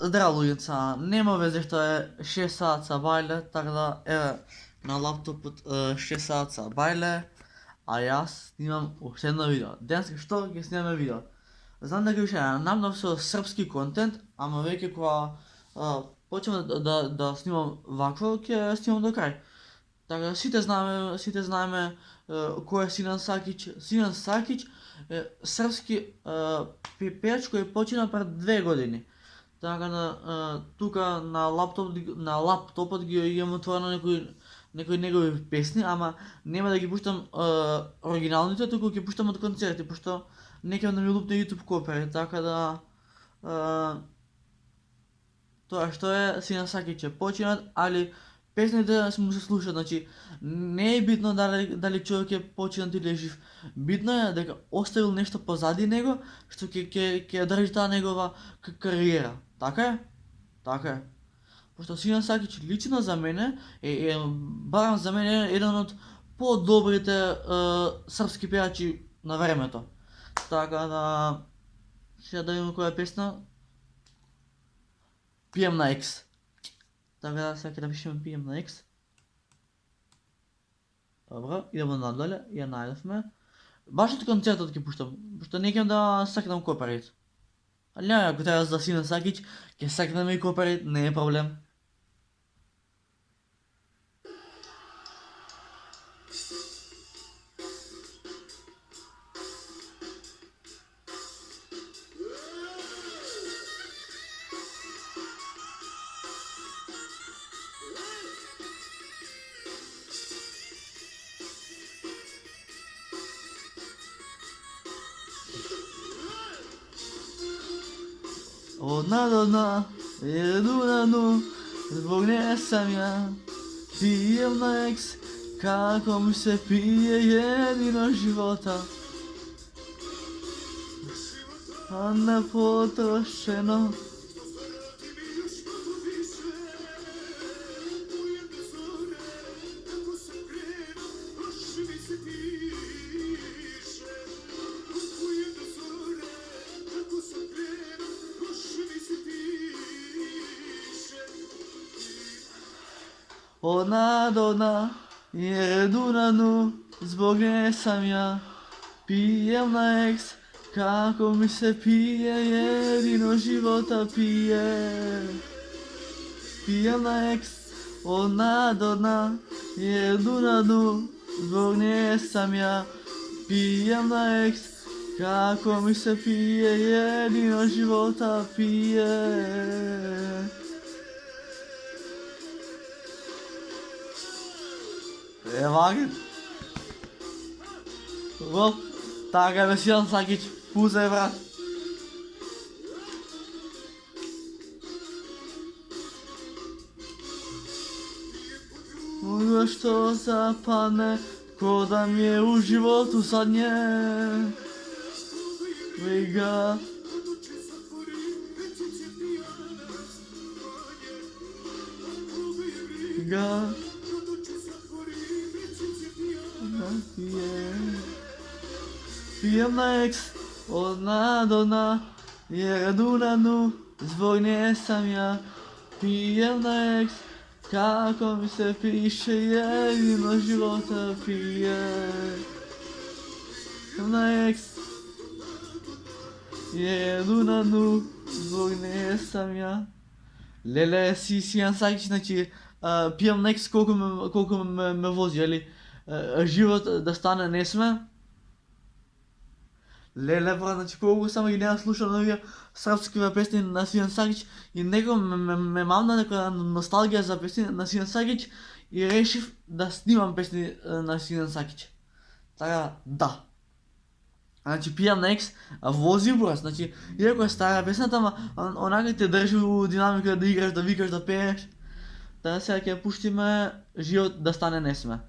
Zdravo ljubica, nema veze što je 6 sata bajle, tako da evo na laptopu 6 sata bajle, a jaz snimam še jedno video. Danes što je snimam video. Znam da gre še namno so srpski content, ама веќе кога почнем да снимам вакво, ќе снимам до крај. Така сите знаеме кој е Синан Сакиć. Синан Сакиć е српски пеvač кој почина пред 2 години. Така да тука на лаптопот ги имам отворено некои негови песни, ама нема да ги пуштам оригиналните, туку ќе пуштам од концерти, пошто не ќе да ми лупне YouTube копирајт, така да тоа што е Синан Сакиć е починат, али песните му се слушаат, значи не е битно дали човек е починат или е жив. Битно е дека оставил нешто позади него што ќе држи таа негова кариера. Така е? Така е. Пошто Синан Сакиć лично за мене барам за мене еден од подобрите српски пејачи на времето. Така да сега да видим која песна. Пием на X. Така да сега ќе напишеме Пием на X. Добро, идемо надоле, ја најдовме. Баш од концертот ќе пуштам, пошто не ќе да сакнам копирајт. Али ако треба за Синан Сакиć, ќе сакнеме и копирајт, не е проблем. Одна до дна, еду на дну, због не сам ја. Пием на X, како ми се пие едино живота. А не потрошено. Одна до дна, еду на дну, због не сам ја. Пием на X, како ми се пие едино живота пие. Пием на X, одна до дна, еду на дну, због не сам ја. Пием на X, како ми се пие едино живота пие. Ваген. Вот, така бе Синан Сакиć, пузе брат. Оно што западне, ко да ми е у животу садње. Вега. Вега. Пием на X, одна до дна, еду на дну, због не сам ја. Пием на X, како ми се пише едино живота пие. Пием на X, еду на дну, због не сам ја. Леле, Синан Сакиć, значи пием на X колку ме вози, али живот да стане не сме. Леле, брат, значи колку само ги нема слушам новија српски песни на Синан Сакиć и него ме мамна некоја носталгија за песни на Синан Сакиć и решив да снимам песни на Синан Сакиć. Така, да. Значи Пием на X вози брат, значи иако е стара песната, ама онака те држи у динамика да играш, да викаш, да пееш. Така сега ќе пуштиме Живот да стане не сме.